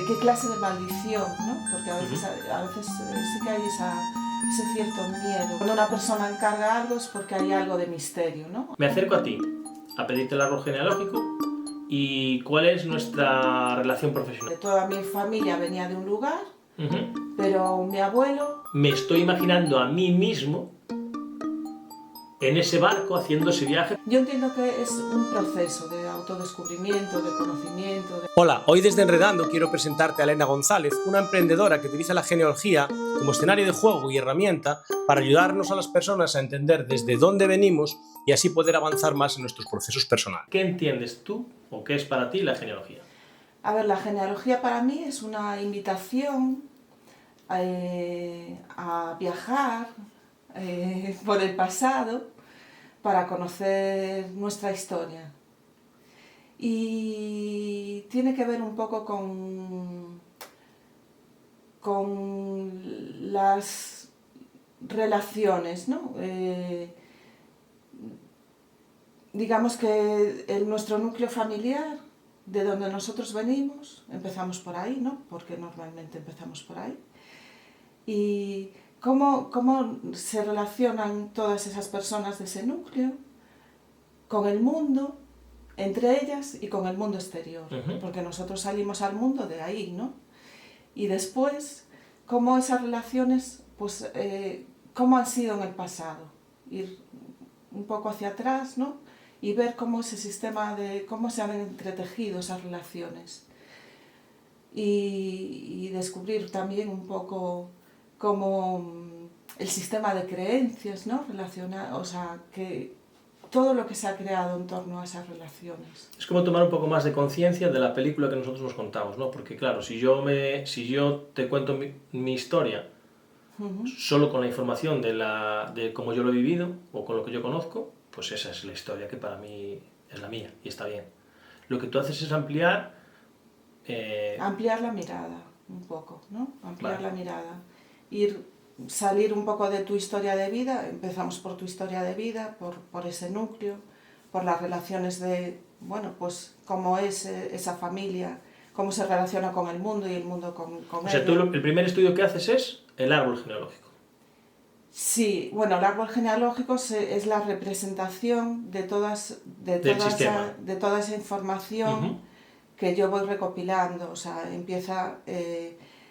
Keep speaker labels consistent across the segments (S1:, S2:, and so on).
S1: qué clase de maldición, ¿no? Porque a veces sí que hay ese cierto miedo. Cuando una persona encarga algo es porque hay algo de misterio, ¿no?
S2: Me acerco a ti a pedirte el árbol genealógico y cuál es nuestra relación profesional.
S1: Toda mi familia venía de un lugar, pero mi abuelo...
S2: Me estoy imaginando a mí mismo en ese barco haciendo ese viaje.
S1: Yo entiendo que es un proceso de autodescubrimiento, de conocimiento.
S3: Hola, hoy desde Enredando quiero presentarte a Elena González, una emprendedora que utiliza la genealogía como escenario de juego y herramienta para ayudarnos a las personas a entender desde dónde venimos y así poder avanzar más en nuestros procesos personales.
S2: ¿Qué entiendes tú o qué es para ti la genealogía?
S1: A ver, la genealogía para mí es una invitación a viajar por el pasado para conocer nuestra historia. Y tiene que ver un poco con las relaciones, ¿no? Digamos que nuestro núcleo familiar, de donde nosotros venimos, empezamos por ahí, ¿no? Porque normalmente empezamos por ahí. Y cómo se relacionan todas esas personas de ese núcleo con el mundo, entre ellas y con el mundo exterior, porque nosotros salimos al mundo de ahí, ¿no? Y después, cómo esas relaciones, pues, cómo han sido en el pasado, ir un poco hacia atrás, ¿no? Y ver cómo ese sistema cómo se han entretejido esas relaciones. Y descubrir también un poco cómo el sistema de creencias, ¿no? O sea, que todo lo que se ha creado en torno a esas relaciones.
S2: Es como tomar un poco más de conciencia de la película que nosotros nos contamos, ¿no? Porque claro, si yo te cuento mi historia solo con la información de cómo yo lo he vivido o con lo que yo conozco, pues esa es la historia que para mí es la mía y está bien. Lo que tú haces es ampliar...
S1: Ampliar la mirada un poco, ¿no? Ampliar
S2: Vale.
S1: la mirada. Salir un poco de tu historia de vida, empezamos por tu historia de vida, por ese núcleo, por las relaciones de, bueno, pues cómo es esa familia, cómo se relaciona con el mundo y el mundo con
S2: O sea,
S1: ella.
S2: tú el primer estudio que haces es el árbol genealógico.
S1: Sí, bueno, el árbol genealógico es la representación de toda esa información que yo voy recopilando. O sea,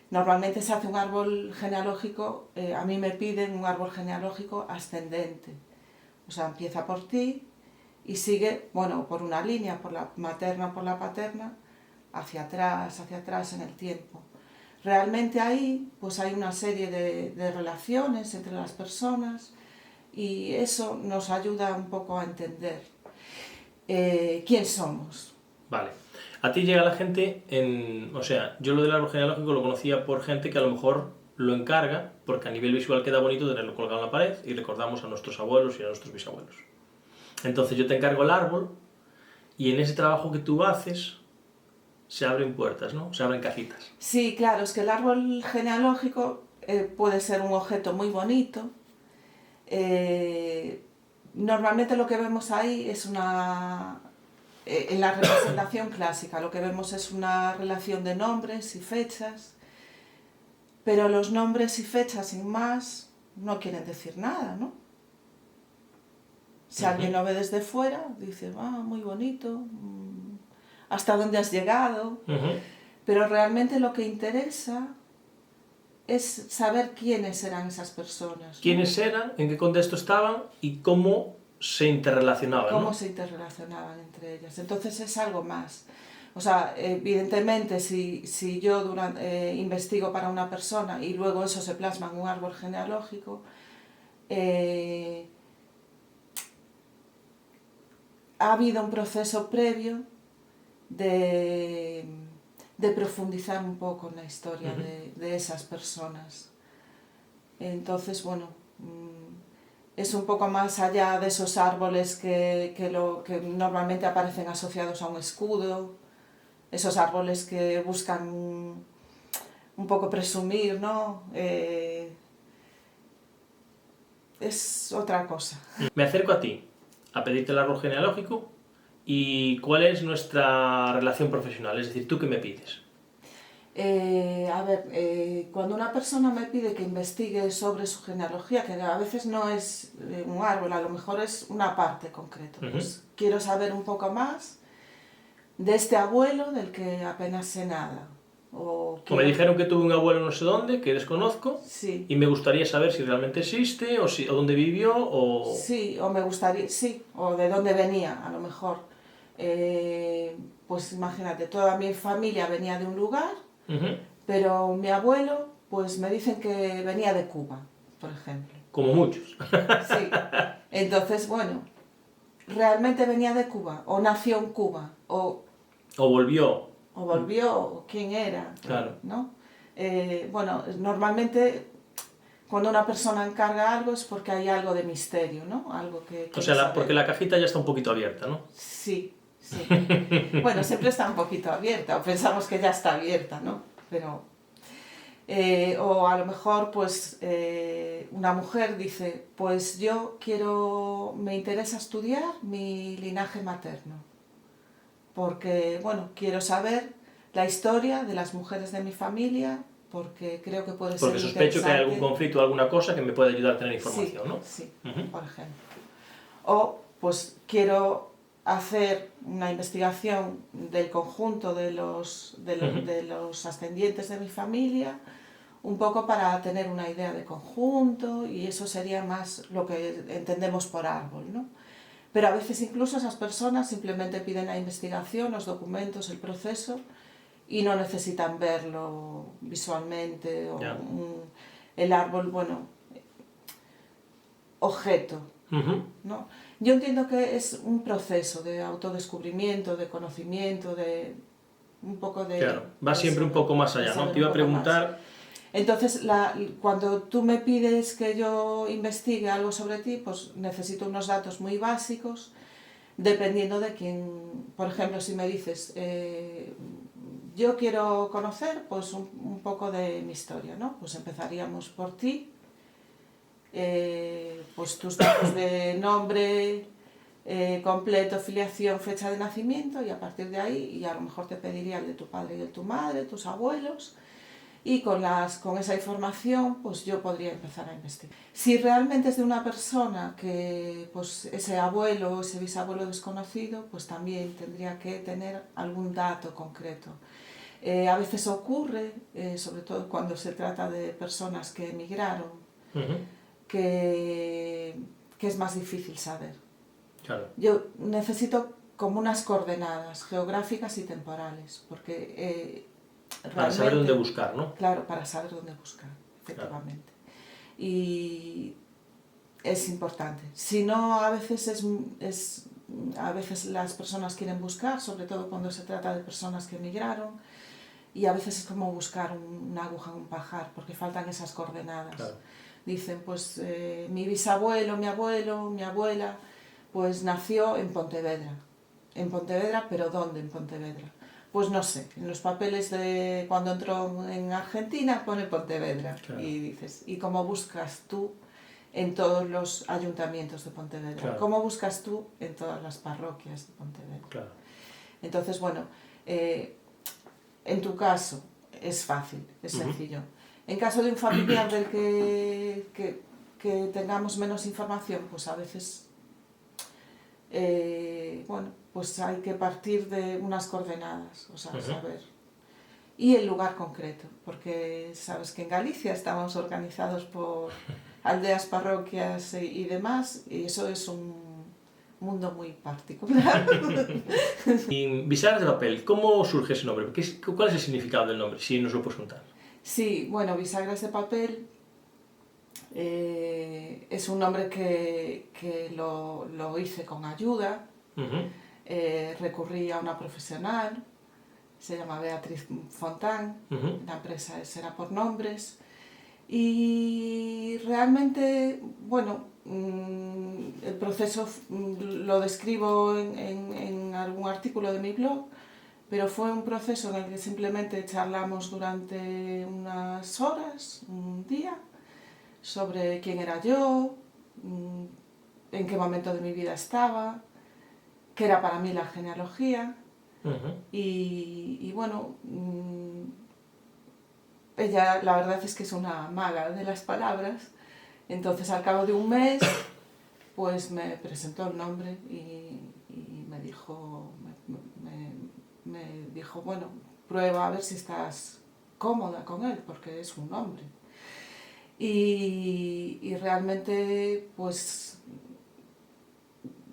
S1: normalmente se hace un árbol genealógico, a mí me piden un árbol genealógico ascendente. O sea, empieza por ti y sigue, bueno, por una línea, por la materna, por la paterna, hacia atrás en el tiempo. Realmente ahí pues hay una serie de relaciones entre las personas y eso nos ayuda un poco a entender quién somos.
S2: Vale. A ti llega la gente o sea, yo lo del árbol genealógico lo conocía por gente que a lo mejor lo encarga porque a nivel visual queda bonito tenerlo colgado en la pared y recordamos a nuestros abuelos y a nuestros bisabuelos. Entonces yo te encargo el árbol y en ese trabajo que tú haces se abren puertas, ¿no? Se abren cajitas.
S1: Sí, claro, es que el árbol genealógico puede ser un objeto muy bonito. Normalmente lo que vemos ahí es en la representación clásica, lo que vemos es una relación de nombres y fechas, pero los nombres y fechas sin más no quieren decir nada, ¿no? Si alguien lo ve desde fuera, dice, muy bonito, ¿hasta dónde has llegado? Pero realmente lo que interesa es saber quiénes eran esas personas, ¿no?
S2: ¿Quiénes eran? ¿En qué contexto estaban? ¿Y cómo se interrelacionaban?
S1: Cómo se interrelacionaban entre ellas. Entonces es algo más. O sea, evidentemente si yo investigo para una persona y luego eso se plasma en un árbol genealógico, ha habido un proceso previo de profundizar un poco en la historia de esas personas. Entonces, bueno, es un poco más allá de esos árboles que normalmente aparecen asociados a un escudo, esos árboles que buscan un poco presumir, ¿no? Es otra cosa.
S2: Me acerco a ti a pedirte el árbol genealógico y cuál es nuestra relación profesional, es decir, ¿tú qué me pides?
S1: A ver, cuando una persona me pide que investigue sobre su genealogía, que a veces no es un árbol, a lo mejor es una parte concreta, pues quiero saber un poco más de este abuelo del que apenas sé nada.
S2: O me dijeron que tuve un abuelo no sé dónde, que desconozco,
S1: Sí.
S2: y me gustaría saber si realmente existe, o dónde vivió, o...
S1: Sí, o me gustaría, sí, o de dónde venía, a lo mejor. Pues imagínate, toda mi familia venía de un lugar, pero mi abuelo, pues me dicen que venía de Cuba, por ejemplo.
S2: Como muchos.
S1: Sí. Entonces, bueno, ¿realmente venía de Cuba? ¿O nació en Cuba? ¿O
S2: volvió.
S1: ¿O volvió? ¿O quién era?
S2: Claro.
S1: ¿No? Bueno, normalmente cuando una persona encarga algo es porque hay algo de misterio, ¿no? Algo que
S2: O sea,
S1: saber.
S2: porque la cajita ya está un poquito abierta, ¿no?
S1: Sí, sí. Bueno, siempre está un poquito abierta, o pensamos que ya está abierta, ¿no? Pero... o a lo mejor, pues, una mujer dice, pues yo me interesa estudiar mi linaje materno, porque, bueno, quiero saber la historia de las mujeres de mi familia, porque creo que puede ser
S2: Porque sospecho que hay algún
S1: interesante.
S2: conflicto o alguna cosa que me puede ayudar a tener información,
S1: Sí,
S2: ¿no?
S1: sí, por ejemplo. O, pues, quiero hacer una investigación del conjunto de los ascendientes de mi familia, un poco para tener una idea de conjunto, y eso sería más lo que entendemos por árbol, ¿no? Pero a veces incluso esas personas simplemente piden la investigación, los documentos, el proceso, y no necesitan verlo visualmente, o el árbol, bueno, objeto, ¿no? Yo entiendo que es un proceso de autodescubrimiento, de conocimiento, de un poco de...
S2: Claro, va siempre un poco más allá, ¿no? Te iba a preguntar...
S1: Entonces, cuando tú me pides que yo investigue algo sobre ti, pues necesito unos datos muy básicos, dependiendo de quién. Por ejemplo, si me dices, yo quiero conocer pues un poco de mi historia, ¿no? Pues empezaríamos por ti, pues tus datos de nombre completo, filiación, fecha de nacimiento, y a partir de ahí, y a lo mejor te pediría el de tu padre y el de tu madre, tus abuelos. Y con esa información, pues yo podría empezar a investigar. Si realmente es de una persona que, pues ese abuelo o ese bisabuelo desconocido, pues también tendría que tener algún dato concreto. A veces ocurre, sobre todo cuando se trata de personas que emigraron, que es más difícil saber.
S2: Claro.
S1: Yo necesito como unas coordenadas geográficas y temporales, porque...
S2: Para saber dónde buscar, ¿no?
S1: Claro, para saber dónde buscar, efectivamente. Claro. Y es importante. Si no, a veces a veces las personas quieren buscar, sobre todo cuando se trata de personas que emigraron, y a veces es como buscar una aguja en un pajar, porque faltan esas coordenadas. Claro. Dicen, pues mi bisabuelo, mi abuelo, mi abuela, pues nació en Pontevedra. En Pontevedra, pero ¿dónde en Pontevedra? Pues no sé, en los papeles de cuando entró en Argentina pone Pontevedra. Claro. Y dices, ¿y cómo buscas tú en todos los ayuntamientos de Pontevedra? Claro. ¿Cómo buscas tú en todas las parroquias de Pontevedra? Claro. Entonces, bueno, en tu caso es fácil, es sencillo. En caso de un familiar del que tengamos menos información, pues a veces, bueno, pues hay que partir de unas coordenadas, o sea, saber. Y el lugar concreto, porque sabes que en Galicia estamos organizados por aldeas, parroquias y demás, y eso es un mundo muy particular.
S2: Y bisagras de papel, ¿cómo surge ese nombre? ¿Cuál es el significado del nombre, si nos lo puedes contar?
S1: Sí, bueno, bisagras de papel es un nombre que lo hice con ayuda. Recurrí a una profesional, se llama Beatriz Fontán, la empresa será por nombres, y realmente, bueno, el proceso lo describo en algún artículo de mi blog, pero fue un proceso en el que simplemente charlamos durante unas horas, un día, sobre quién era yo, en qué momento de mi vida estaba, que era para mí la genealogía, y bueno, ella la verdad es que es una maga de las palabras, entonces al cabo de un mes pues me presentó el nombre y me dijo, me dijo, bueno, prueba a ver si estás cómoda con él, porque es un nombre. Y realmente, pues,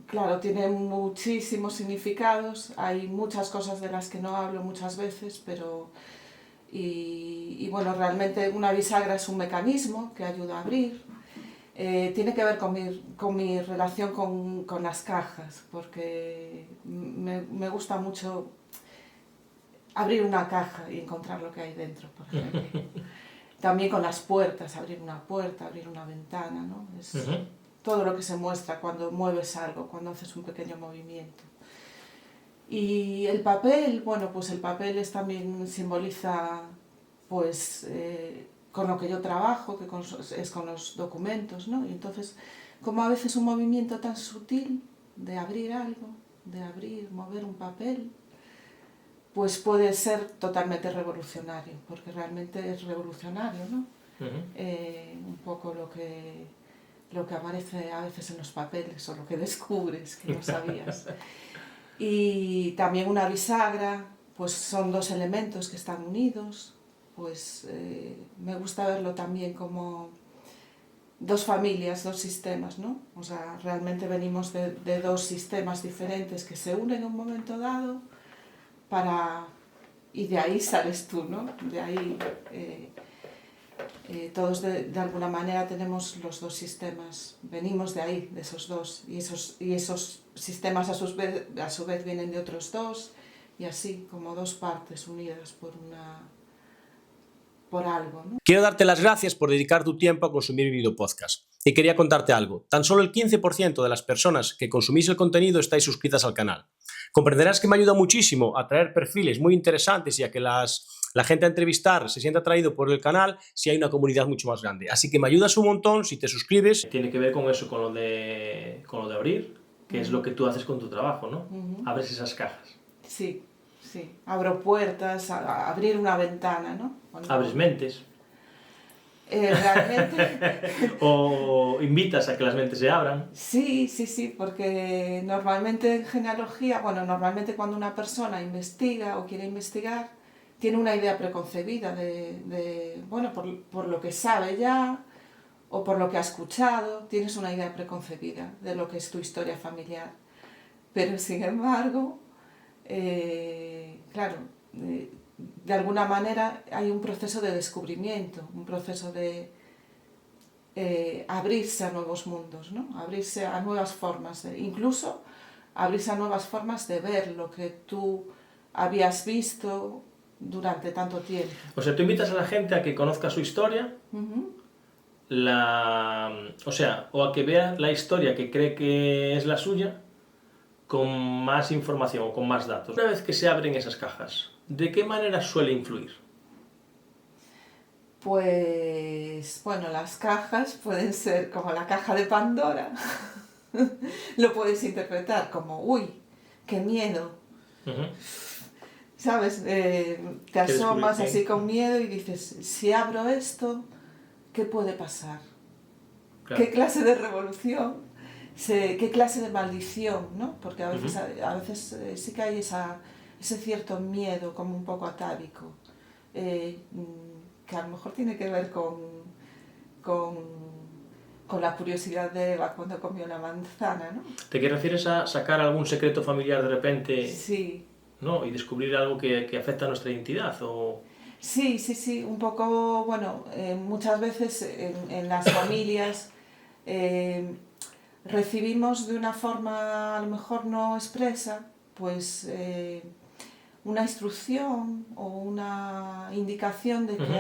S1: claro, tiene muchísimos significados, hay muchas cosas de las que no hablo muchas veces, pero... Y bueno, realmente una bisagra es un mecanismo que ayuda a abrir. Tiene que ver con mi relación con las cajas, porque me gusta mucho abrir una caja y encontrar lo que hay dentro, por ejemplo. También con las puertas, abrir una puerta, abrir una ventana, ¿no? Es todo lo que se muestra cuando mueves algo, cuando haces un pequeño movimiento. Y el papel, bueno, pues el papel también simboliza, pues, con lo que yo trabajo, que es con los documentos, ¿no? Y entonces, como a veces un movimiento tan sutil de abrir algo, de abrir, mover un papel, pues puede ser totalmente revolucionario, porque realmente es revolucionario, ¿no? Un poco lo que aparece a veces en los papeles o lo que descubres que no sabías. Y también una bisagra, pues son dos elementos que están unidos, pues me gusta verlo también como dos familias, dos sistemas, ¿no? O sea, realmente venimos de dos sistemas diferentes que se unen en un momento dado y de ahí sales tú, ¿no? De ahí todos de alguna manera tenemos los dos sistemas, venimos de ahí, de esos dos, y esos sistemas a su vez vienen de otros dos, y así, como dos partes unidas por algo, ¿no?
S3: Quiero darte las gracias por dedicar tu tiempo a consumir mi videopodcast. Y quería contarte algo. Tan solo el 15% de las personas que consumís el contenido estáis suscritas al canal. Comprenderás que me ayuda muchísimo a traer perfiles muy interesantes y a que la gente a entrevistar se sienta atraído por el canal si hay una comunidad mucho más grande. Así que me ayudas un montón si te suscribes.
S2: Tiene que ver con eso, con lo de abrir, que es lo que tú haces con tu trabajo, ¿no? Abres esas cajas.
S1: Sí, sí. Abro puertas, abrir una ventana, ¿no?
S2: Abres mentes.
S1: Realmente...
S2: O invitas a que las mentes se abran.
S1: Sí, sí, sí, porque normalmente en genealogía, bueno, normalmente cuando una persona investiga o quiere investigar, tiene una idea preconcebida bueno, por lo que sabe ya o por lo que ha escuchado, tienes una idea preconcebida de lo que es tu historia familiar. Pero sin embargo, claro, de alguna manera hay un proceso de descubrimiento, un proceso de abrirse a nuevos mundos, ¿no? Abrirse a nuevas formas, incluso abrirse a nuevas formas de ver lo que tú habías visto durante tanto tiempo.
S2: O sea, tú invitas a la gente a que conozca su historia, o a que vea la historia que cree que es la suya, con más información o con más datos. Una vez que se abren esas cajas, ¿de qué manera suele influir?
S1: Pues, bueno, las cajas pueden ser como la caja de Pandora. Lo puedes interpretar como, uy, qué miedo. ¿Sabes? Te asomas así con miedo y dices, si abro esto, ¿qué puede pasar? Claro. ¿Qué clase de revolución? ¿Qué clase de maldición? ¿No? Porque a veces sí que hay ese cierto miedo como un poco atávico, que a lo mejor tiene que ver con la curiosidad de Eva cuando comió la manzana, ¿no?
S2: ¿Te refieres a sacar algún secreto familiar de repente?
S1: Sí.
S2: ¿No? Y descubrir algo que afecta a nuestra identidad, ¿o...?
S1: Sí, sí, sí, un poco, bueno, muchas veces en las familias recibimos de una forma a lo mejor no expresa, pues una instrucción o una indicación de que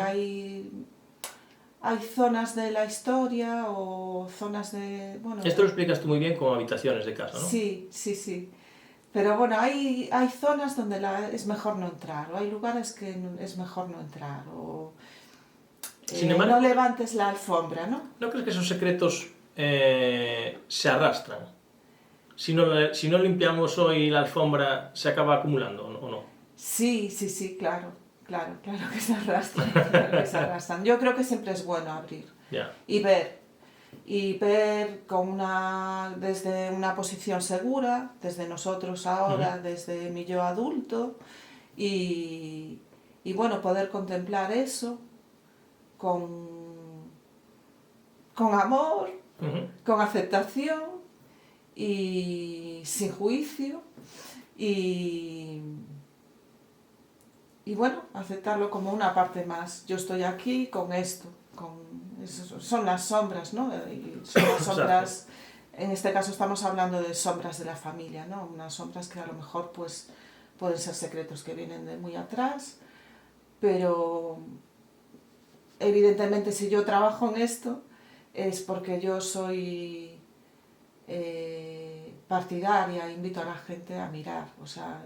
S1: hay zonas de la historia o zonas de... Bueno,
S2: esto lo explicas tú muy bien con habitaciones de casa, ¿no?
S1: Sí, sí, sí. Pero bueno, hay zonas donde es mejor no entrar, o hay lugares que es mejor no entrar, o
S2: sin embargo,
S1: no levantes la alfombra, ¿no?
S2: ¿No crees que esos secretos se arrastran? Si no limpiamos hoy la alfombra, ¿se acaba acumulando o no?
S1: Sí, sí, sí, claro, claro que se arrastran, claro que se arrastran. Yo creo que siempre es bueno abrir y ver desde una posición segura, desde nosotros ahora, desde mi yo adulto, y bueno, poder contemplar eso con amor, con aceptación y sin juicio, y bueno, aceptarlo como una parte más. Yo estoy aquí con esto, son las sombras, ¿no? Y son las sombras, en este caso estamos hablando de sombras de la familia, ¿no? Unas sombras que a lo mejor pues pueden ser secretos que vienen de muy atrás, pero evidentemente si yo trabajo en esto es porque yo soy partidaria, invito a la gente a mirar, o sea,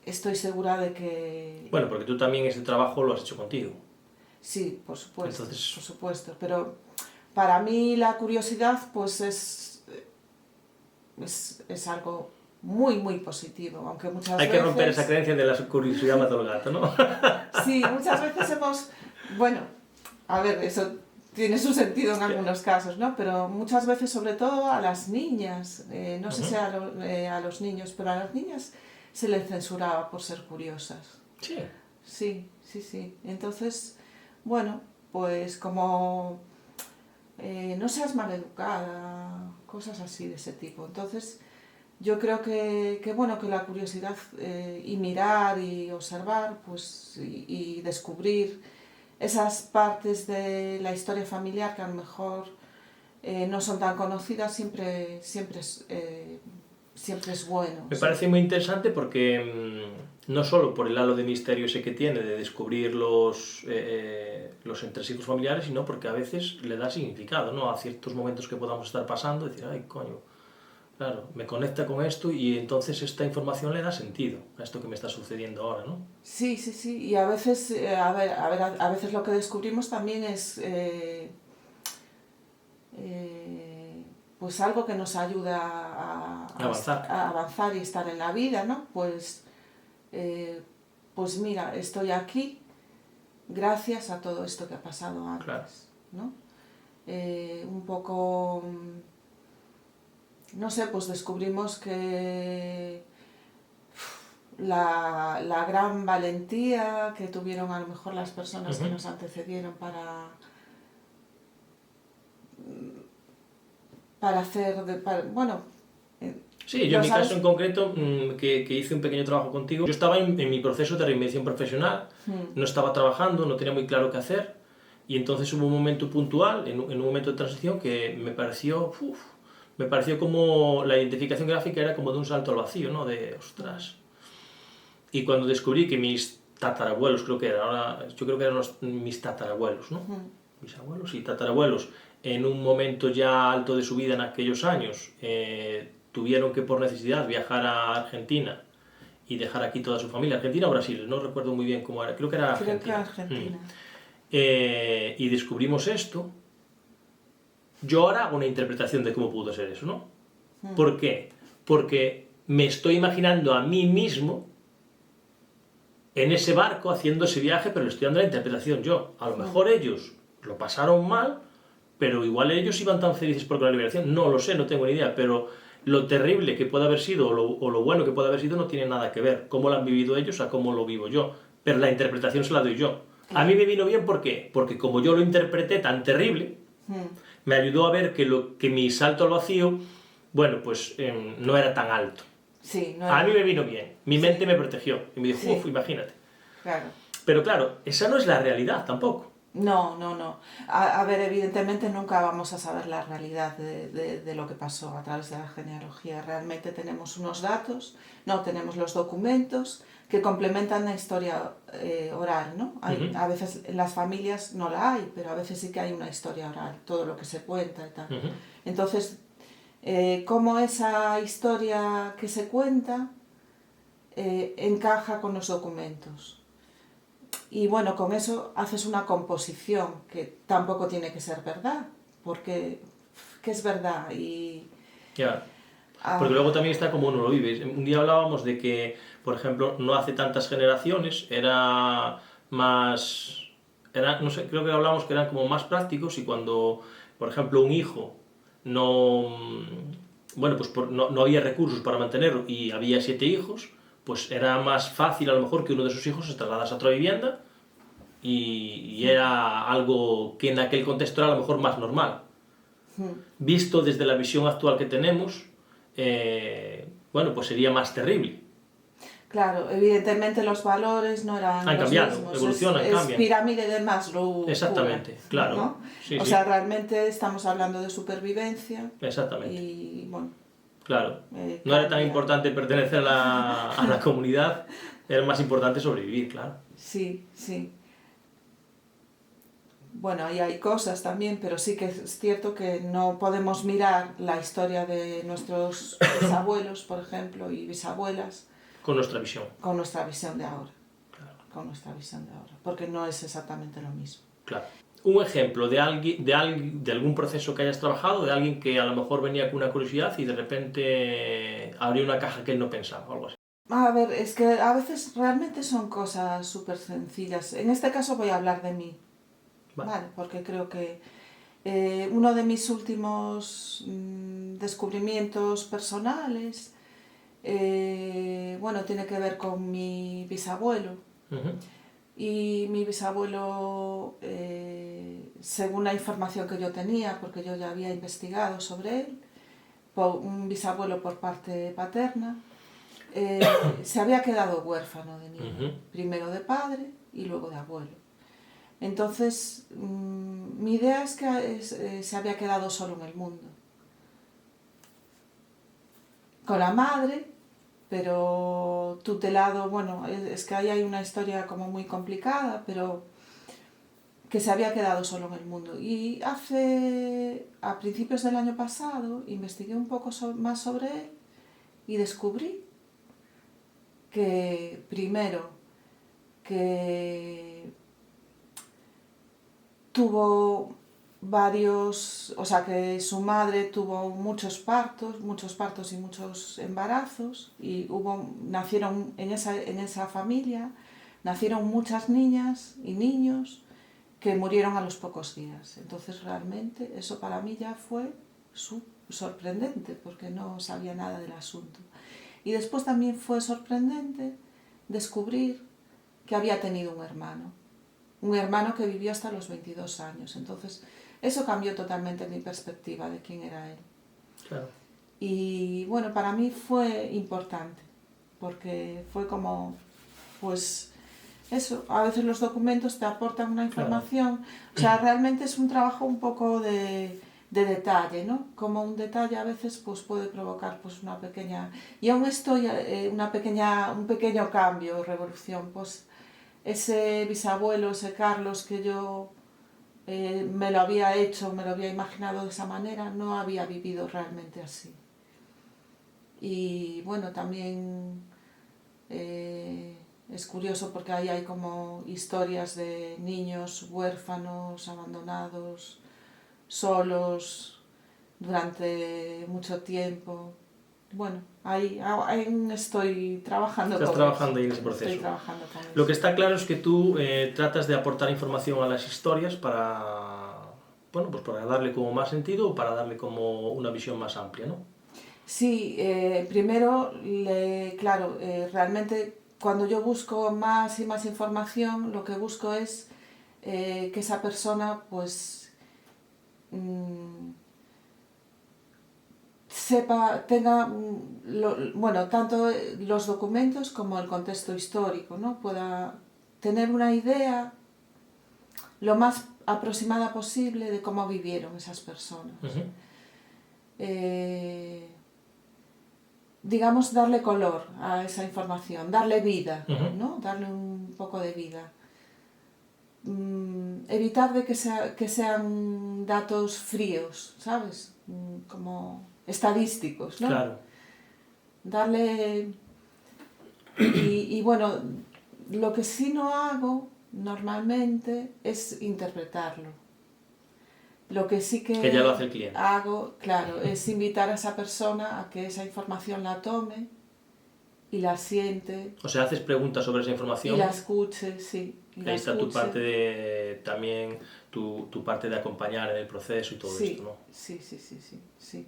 S1: estoy segura de que...
S2: Bueno, porque tú también ese trabajo lo has hecho contigo.
S1: Sí, por supuesto,
S2: Entonces...
S1: por supuesto, pero para mí la curiosidad pues es algo muy, muy positivo, aunque muchas veces...
S2: Hay que romper esa creencia de la curiosidad mata al gato, ¿no?
S1: Sí, muchas veces hemos... Bueno, a ver, eso tiene su sentido en algunos casos, ¿no? Pero muchas veces, sobre todo a las niñas, no sé si a los niños, pero a las niñas se les censuraba por ser curiosas.
S2: Sí.
S1: Sí, sí, sí. Entonces, bueno, pues como no seas maleducada, cosas así de ese tipo. Entonces, yo creo que bueno, que la curiosidad y mirar y observar, pues, y descubrir esas partes de la historia familiar que a lo mejor no son tan conocidas, siempre es bueno.
S2: Me parece muy interesante porque no solo por el halo de misterio ese que tiene de descubrir los entresijos familiares, sino porque a veces le da significado, ¿no? A ciertos momentos que podamos estar pasando, decir, ay, coño, claro, me conecta con esto y entonces esta información le da sentido a esto que me está sucediendo ahora, ¿no?
S1: Sí, sí, sí, y a veces, a veces lo que descubrimos también es pues algo que nos ayuda a avanzar y estar en la vida, ¿no? Pues mira, estoy aquí gracias a todo esto que ha pasado antes,
S2: claro,
S1: ¿no? Un poco, no sé, pues descubrimos que la gran valentía que tuvieron a lo mejor las personas que nos antecedieron para hacer, bueno...
S2: Sí, yo en mi caso en concreto, que hice un pequeño trabajo contigo, yo estaba en mi proceso de reinvención profesional, no estaba trabajando, no tenía muy claro qué hacer, y entonces hubo un momento puntual, en un momento de transición, que me pareció como la identificación gráfica era como de un salto al vacío, ¿no? De, ostras. Y cuando descubrí que mis tatarabuelos, yo creo que eran mis tatarabuelos, ¿no? Mis abuelos y tatarabuelos, en un momento ya alto de su vida en aquellos años, tuvieron que por necesidad viajar a Argentina y dejar aquí toda su familia, Argentina o Brasil, no recuerdo muy bien cómo era, creo que era Argentina. Y descubrimos esto. Yo ahora hago una interpretación de cómo pudo ser eso, ¿no? ¿Por qué? Porque me estoy imaginando a mí mismo en ese barco haciendo ese viaje, pero le estoy dando la interpretación yo. A lo mejor ellos lo pasaron mal, pero igual ellos iban tan felices por la liberación. No lo sé, no tengo ni idea, pero lo terrible que puede haber sido o lo bueno que puede haber sido no tiene nada que ver. Cómo lo han vivido ellos a cómo lo vivo yo. Pero la interpretación se la doy yo. A mí me vino bien, ¿por qué? Porque como yo lo interpreté tan terrible, me ayudó a ver que mi salto al vacío, bueno, pues no era tan alto.
S1: Sí, no
S2: a mí me vino bien. Mi mente me protegió. Y me dijo, imagínate.
S1: Claro.
S2: Pero claro, esa no es la realidad tampoco.
S1: No. A ver, evidentemente nunca vamos a saber la realidad de lo que pasó a través de la genealogía. Realmente tenemos unos datos, tenemos los documentos que complementan la historia oral, ¿no? A veces en las familias no la hay, pero a veces sí que hay una historia oral, todo lo que se cuenta y tal. Entonces, cómo esa historia que se cuenta encaja con los documentos. Y bueno, con eso haces una composición que tampoco tiene que ser verdad, porque ¿qué es verdad? Y
S2: Porque luego también está como uno lo vive. Un día hablábamos de que, por ejemplo, no hace tantas generaciones, era más... no sé, creo que hablábamos que eran como más prácticos y cuando, por ejemplo, un hijo no... Bueno, pues no había recursos para mantenerlo y había 7 hijos, pues era más fácil a lo mejor que uno de sus hijos se trasladase a otra vivienda y era algo que en aquel contexto era a lo mejor más normal. Visto desde la visión actual que tenemos, bueno, pues sería más terrible.
S1: Claro, evidentemente los valores no eran
S2: Han
S1: los
S2: cambiado,
S1: mismos.
S2: evolucionan, cambian.
S1: Es pirámide de Maslow.
S2: Exactamente,
S1: pura,
S2: claro.
S1: ¿no?
S2: Sí,
S1: o
S2: sí.
S1: sea, realmente estamos hablando de supervivencia.
S2: Exactamente.
S1: Y bueno.
S2: Claro. No era tan
S1: cambia.
S2: importante pertenecer a la comunidad, era más importante sobrevivir, claro.
S1: Sí, sí. Bueno, ahí hay cosas también, pero sí que es cierto que no podemos mirar la historia de nuestros bisabuelos, por ejemplo, y bisabuelas
S2: Con nuestra visión.
S1: con nuestra visión de ahora.
S2: Claro.
S1: Con nuestra visión de ahora, porque no es exactamente lo mismo.
S2: Claro. Un ejemplo de algún proceso que hayas trabajado, de alguien que a lo mejor venía con una curiosidad y de repente abrió una caja que él no pensaba, o algo así.
S1: A ver, es que a veces realmente son cosas súper sencillas. En este caso voy a hablar de mí, ¿vale? Porque creo que uno de mis últimos descubrimientos personales, bueno, tiene que ver con mi bisabuelo. Y mi bisabuelo, según la información que yo tenía, porque yo ya había investigado sobre él, un bisabuelo por parte paterna, se había quedado huérfano de niño, primero de padre y luego de abuelo. Entonces, mi idea es que se había quedado solo en el mundo. Con la madre, pero tutelado, bueno, es que ahí hay una historia como muy complicada, pero que se había quedado solo en el mundo. Y a principios del año pasado, investigué un poco más sobre él y descubrí que, primero, que tuvo o sea, que su madre tuvo muchos partos y muchos embarazos, y nacieron en esa familia, nacieron muchas niñas y niños que murieron a los pocos días. Entonces realmente eso para mí ya fue sorprendente, porque no sabía nada del asunto. Y después también fue sorprendente descubrir que había tenido un hermano que vivió hasta los 22 años. Entonces eso cambió totalmente mi perspectiva de quién era él.
S2: Claro.
S1: Y bueno, para mí fue importante, porque fue como, pues eso, a veces los documentos te aportan una información, o sea, realmente es un trabajo un poco de detalle, ¿no? Como un detalle a veces pues puede provocar pues una pequeña, y aún estoy un pequeño cambio, revolución, pues ese bisabuelo, ese Carlos que yo me lo había imaginado de esa manera, no había vivido realmente así. Y bueno, también es curioso porque ahí hay como historias de niños huérfanos, abandonados, solos durante mucho tiempo. Bueno, ahí estoy trabajando
S2: Estás
S1: con
S2: trabajando
S1: eso.
S2: ahí en ese proceso.
S1: Estoy trabajando con eso.
S2: Lo que está claro es que tú tratas de aportar información a las historias para, bueno, pues para darle como más sentido o para darle como una visión más amplia, ¿no?
S1: Sí, primero, claro, realmente cuando yo busco más y más información, lo que busco es que esa persona pues tenga tanto los documentos como el contexto histórico, ¿no? Pueda tener una idea lo más aproximada posible de cómo vivieron esas personas. Digamos, darle color a esa información, darle vida, ¿no? Darle un poco de vida. Evitar de que sean datos fríos, ¿sabes? Como estadísticos, ¿no?
S2: Claro.
S1: Darle... Y bueno, lo que sí no hago normalmente es interpretarlo. Lo que sí
S2: Que ya lo hace el cliente.
S1: hago, claro, es invitar a esa persona a que esa información la tome y la siente.
S2: O sea, haces preguntas sobre esa información.
S1: Y la escuche, sí.
S2: Ahí está tu parte de, también, tu parte de acompañar en el proceso y todo esto, ¿no?
S1: Sí.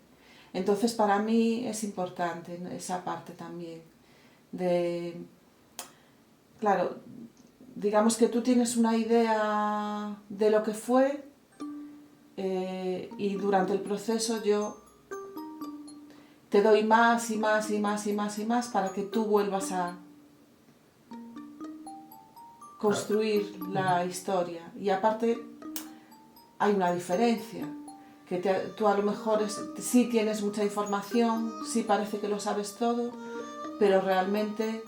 S1: Entonces, para mí es importante esa parte también. Claro, digamos que tú tienes una idea de lo que fue y durante el proceso yo te doy más y más y más y más y más para que tú vuelvas a construir la historia. Y aparte hay una diferencia, que tú a lo mejor sí tienes mucha información, sí parece que lo sabes todo, pero realmente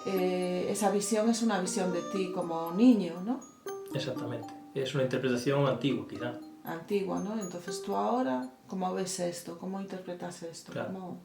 S1: esa visión es una visión de ti como niño, ¿no?
S2: Exactamente. Es una interpretación antigua, quizá.
S1: Antigua, ¿no? Entonces tú ahora, ¿cómo ves esto? ¿Cómo interpretas esto?
S2: Claro.
S1: ¿Cómo...